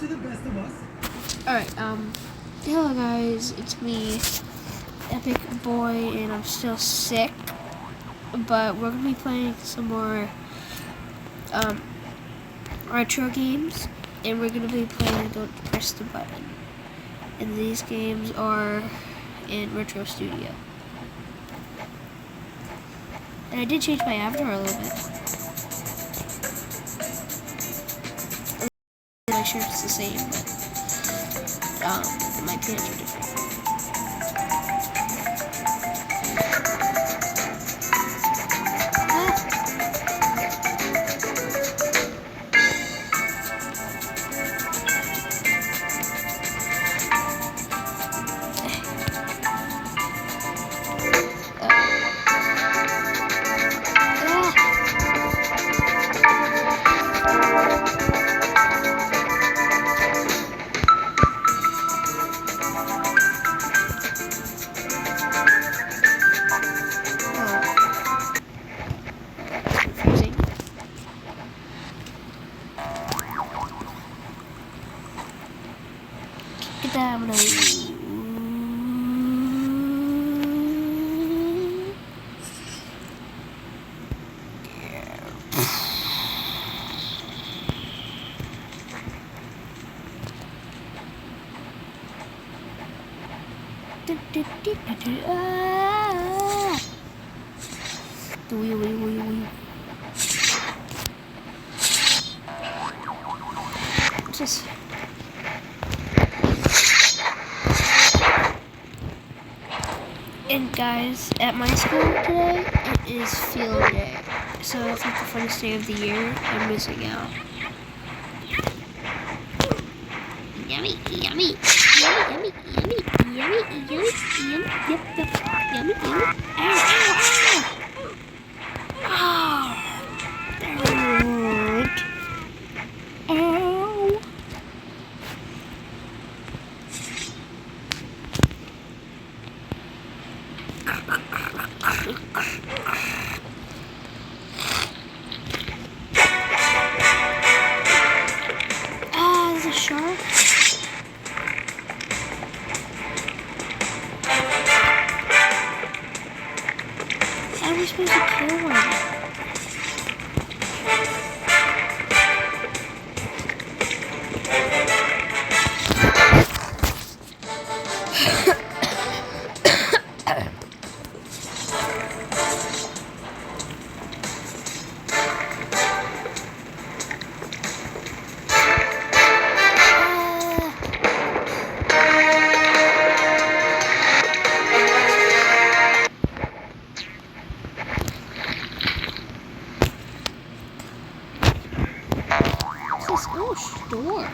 the best of us. Alright, hello guys, it's me, Epic Boy, and I'm still sick, but we're gonna be playing some more, retro games, and we're gonna be playing Don't Press the Button, and these games are in Retro Studio. And I did change my avatar a little bit. My shirt's the same, but my pants are different. Just and guys, at my school today, it is field day. So it's like the funnest day of the year. I'm missing out. Yummy, yummy, yummy, yummy, yummy, yummy, yummy, yum, yep, yep, yummy, yummy. Ow, ow, ow! That hurt. Ow! There's a shark. How are we supposed to kill one? Oh, store.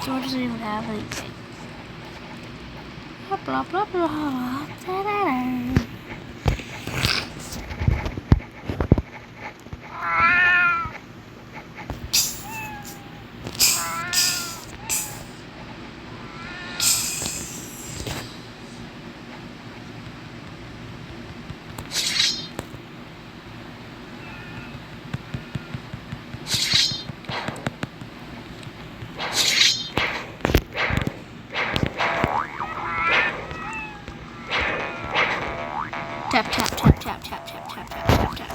Store doesn't even have anything. Blah blah blah blah. Da-da-da. Tap tap tap tap tap tap tap tap tap tap.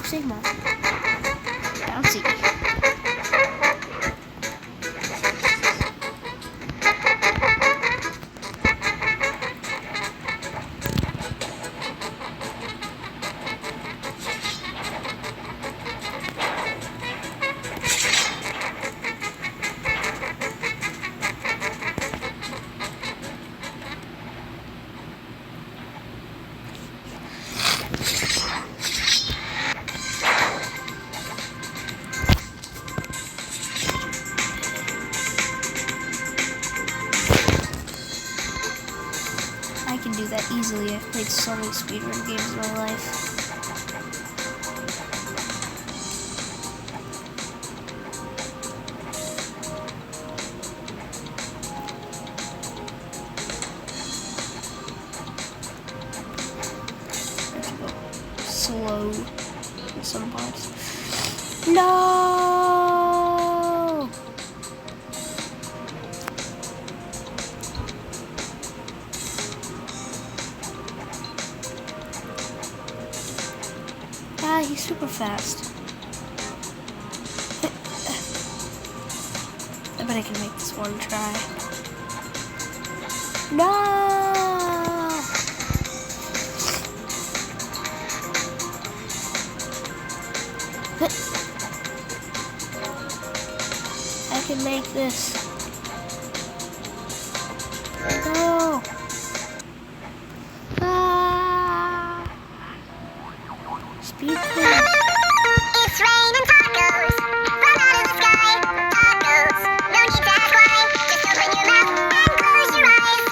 Sigma. Bouncy. easily. I've played so many speedrun games in my life. Slow in some parts. No! Ah, he's super fast. I bet I can make this one try. No! I can make this. No! Ah! Speed quiz. It's raining tacos from out of the sky. Tacos, no need to ask why. Just open your mouth and close your eyes.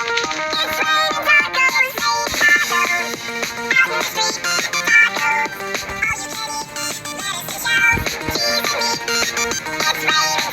It's raining tacos, tacos. Out in the street, tacos. All you can eat, lettuce and shells, cheese and meat. It's raining tacos.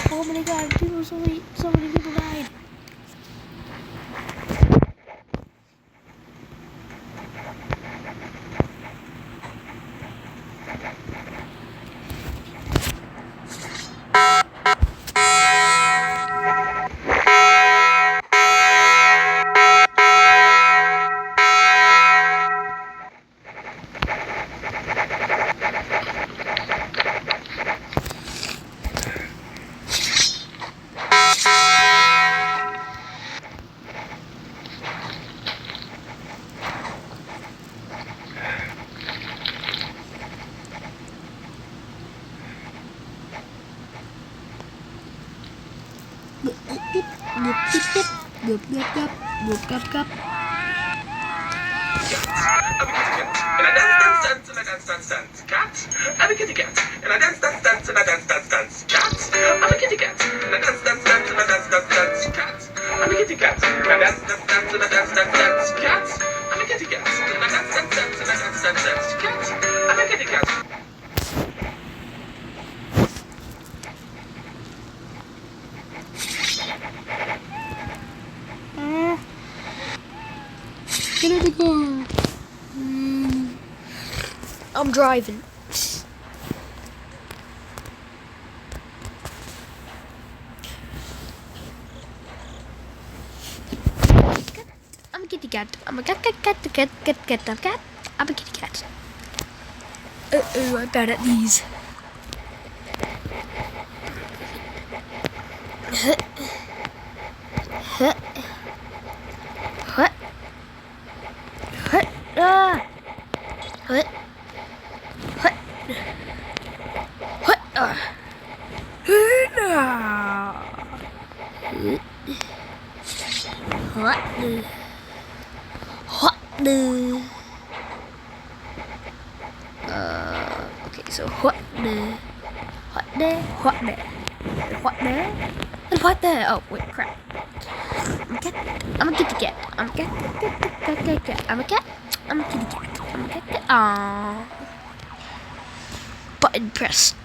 Oh my god, so many people died. Cat, I'm a kitty cat, and I dance, dance, dance, and I dance, dance, dance. Cat, I'm a kitty cat, and I dance, dance, dance, and I dance, dance, dance. Cat, I'm a kitty cat, and I dance, dance, dance, and I dance, dance, dance. Cat, I'm a kitty cat, and I dance, dance, dance, and I dance, dance, dance. Cat, I'm a kitty cat. Get in the car. I'm driving. I'm a kitty cat. I'm a cat. I'm a kitty cat. I'm bad at these. What the? What the? Okay, so what the? What the? What the? What the? And what the? Oh, wait, crap. I'm a kitty cat. I'm a cat. I'm a cat. I'm a kitty cat. I'm a cat. Aww. Button pressed.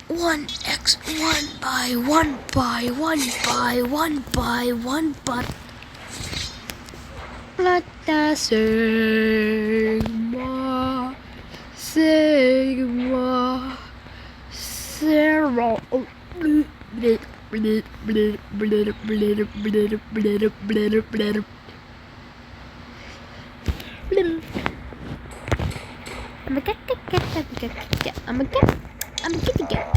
1x, 1 by 1 by 1 by 1 by 1 but let the sigma sigma zero I'm a cat. I'm a cat. I'm a kitty cat.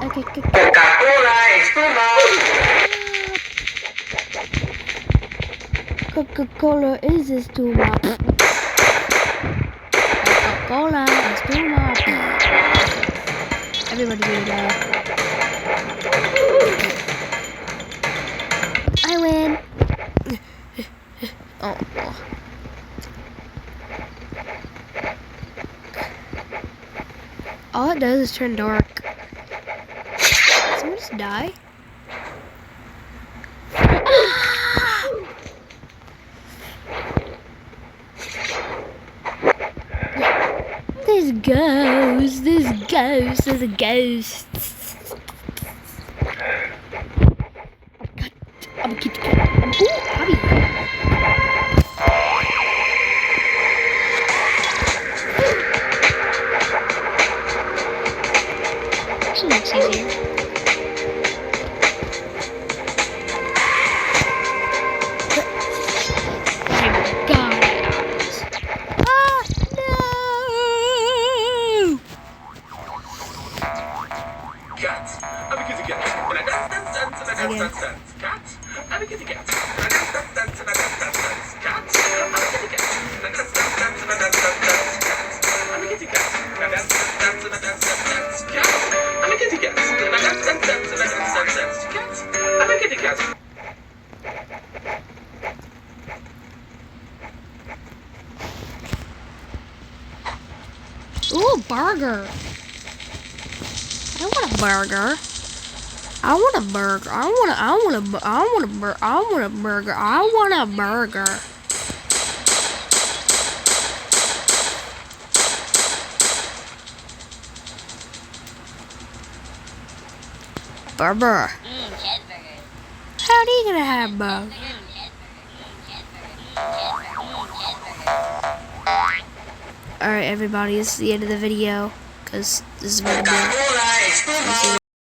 Okay. Coca-Cola is too much. Coca-Cola is too much. Coca-Cola is too much. Everybody do that. I win. Oh. All it does is turn dark. Did someone just die? There's ghosts. There's a ghost. I'm a kitty cat. Ooh, hobby. Actually looks easier. Cat. I'm a kitty cat. And I dance. Cat. I'm a kitty cat. And I dance. Cat. I'm a kitty cat. And I dance. I'm a kitty cat. And I dance. Cat. I'm a kitty cat. And I dance. Cat. I'm a kitty cat. Ooh, burger. I want a burger. I want a burger. I want a burger. Burger. How are you gonna have burger? Alright, everybody, this is the end of the video, because this is what I'm doing.